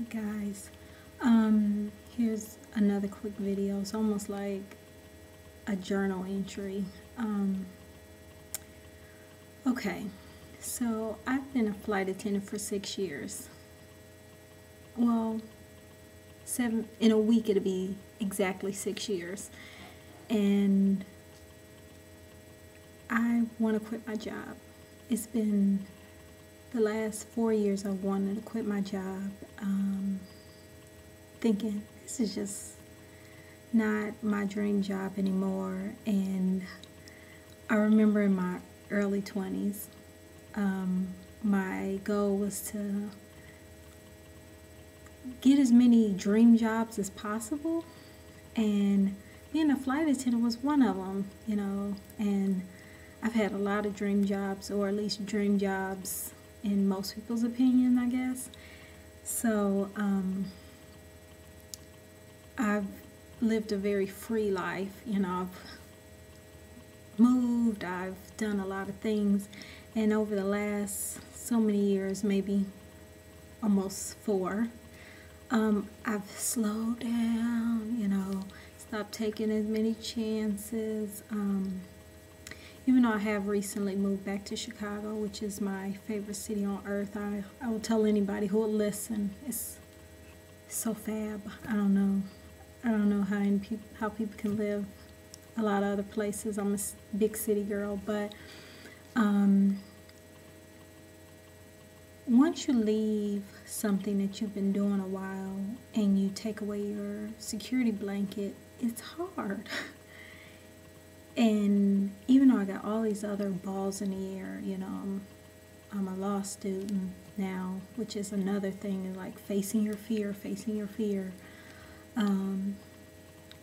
Guys, here's another quick video. It's almost like a journal entry. Okay, so I've been a flight attendant for 6 years. Well, 7 in a week, it'll be exactly 6 years. And I want to quit my job. It's been the last 4 years I've wanted to quit my job, thinking this is just not my dream job anymore. And I remember in my early 20s, my goal was to get as many dream jobs as possible, and being a flight attendant was one of them, and I've had a lot of dream jobs, or at least dream jobs in most people's opinion, I guess. So I've lived a very free life. I've moved, I've done a lot of things, and over the last so many years, maybe almost 4, I've slowed down, stopped taking as many chances. Even though I have recently moved back to Chicago, which is my favorite city on earth, I will tell anybody who will listen. It's so fab. I don't know how people can live a lot of other places. I'm a big city girl, but once you leave something that you've been doing a while and you take away your security blanket, it's hard. And even though I got all these other balls in the air, I'm a law student now, which is another thing, like facing your fear.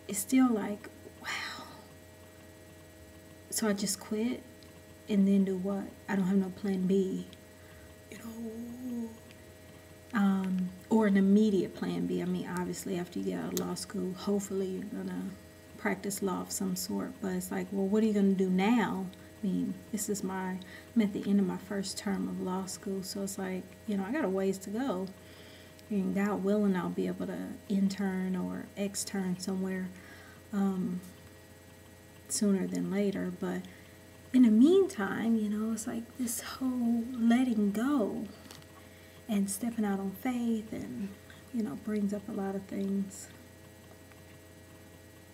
It's still like, wow. So I just quit and then do what? I don't have no plan B, or an immediate plan B. I mean, obviously after you get out of law school, hopefully you're gonna practice law of some sort, but it's like, well, what are you going to do now? I mean, I'm at the end of my first term of law school, so it's like, I got a ways to go, and God willing, I'll be able to intern or extern somewhere sooner than later. But in the meantime, it's like this whole letting go and stepping out on faith, and brings up a lot of things.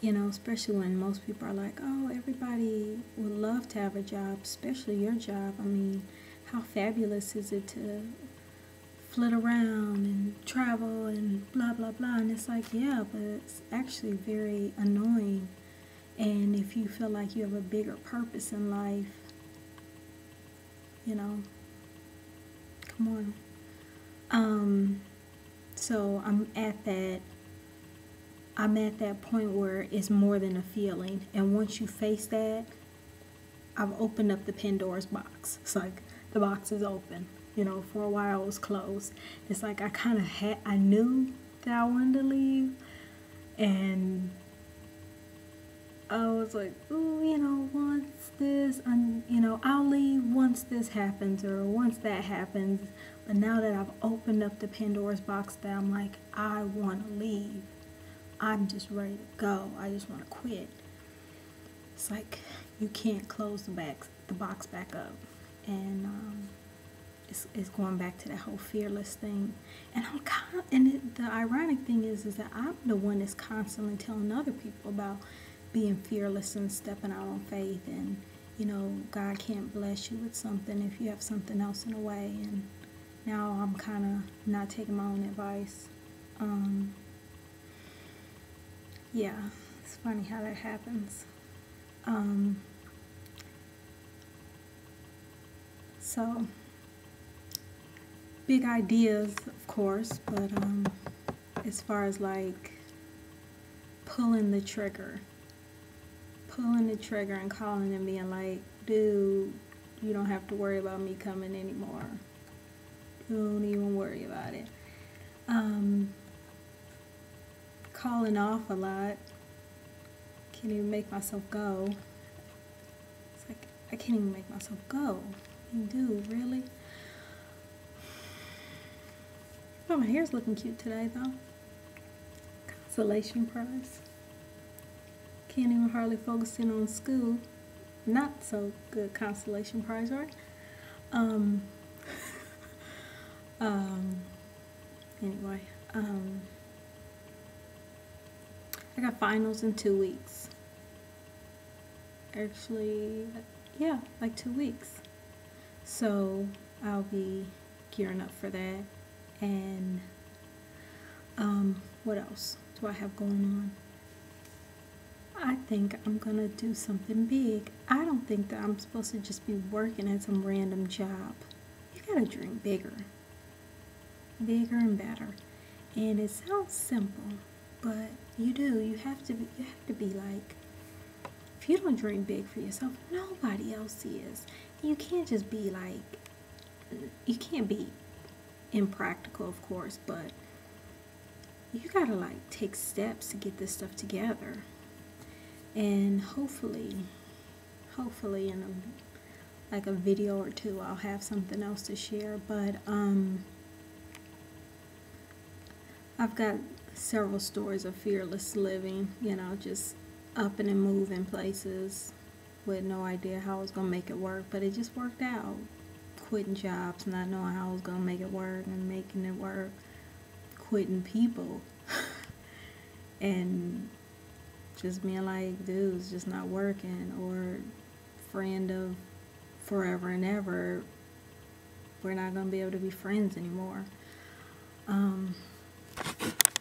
Especially when most people are like, oh, everybody would love to have a job, especially your job. I mean, how fabulous is it to flit around and travel and blah, blah, blah. And it's like, yeah, but it's actually very annoying. And if you feel like you have a bigger purpose in life, come on. So I'm at that point where it's more than a feeling, and once you face that, I've opened up the Pandora's box. It's like the box is open. For a while it was closed. It's like I knew that I wanted to leave, and I was like, ooh, once this, I'll leave once this happens or once that happens. But now that I've opened up the Pandora's box, that I'm like, I want to leave. I'm just ready to go. I just want to quit. It's like you can't close the box back up, and it's going back to that whole fearless thing. And the ironic thing is that I'm the one that's constantly telling other people about being fearless and stepping out on faith, and God can't bless you with something if you have something else in the way. And now I'm kind of not taking my own advice. Yeah, it's funny how that happens. So, big ideas, of course, but as far as like pulling the trigger and calling and being like, dude, you don't have to worry about me coming anymore. Don't even worry about it. Calling off a lot. Can't even make myself go. It's like, I can't even make myself go. Dude, really? Oh, my hair's looking cute today, though. Consolation prize. Can't even hardly focus in on school. Not so good consolation prize, right? Um, anyway, I got finals in 2 weeks. Actually, yeah, like 2 weeks. So I'll be gearing up for that. And what else do I have going on? I think I'm gonna do something big. I don't think that I'm supposed to just be working at some random job. You gotta dream bigger. Bigger and better. And it sounds simple, but you do. You have to be like, if you don't dream big for yourself, nobody else is. You can't just be like, you can't be impractical, of course, but you gotta like take steps to get this stuff together. And hopefully in a video or two, I'll have something else to share. But I've got several stories of fearless living, you know, just upping and moving places with no idea how I was gonna make it work, but it just worked out. Quitting jobs, not knowing how I was gonna make it work, and making it work. Quitting people and just being like, dude, it's just not working. Or friend of forever and ever, we're not gonna be able to be friends anymore.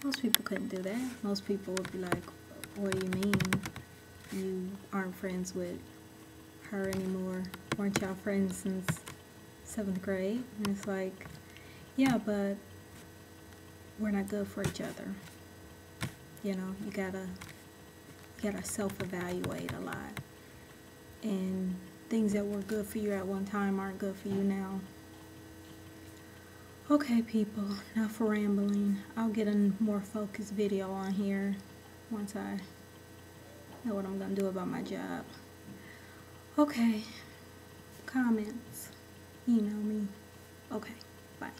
Most people couldn't do that. Most people would be like, what do you mean you aren't friends with her anymore? Weren't y'all friends since 7th grade? And it's like, yeah, but we're not good for each other. You know, you gotta self-evaluate a lot. And things that were good for you at one time aren't good for you now. Okay, people, enough for rambling. I'll get a more focused video on here once I know what I'm gonna do about my job. Okay, comments, email me. Okay, bye.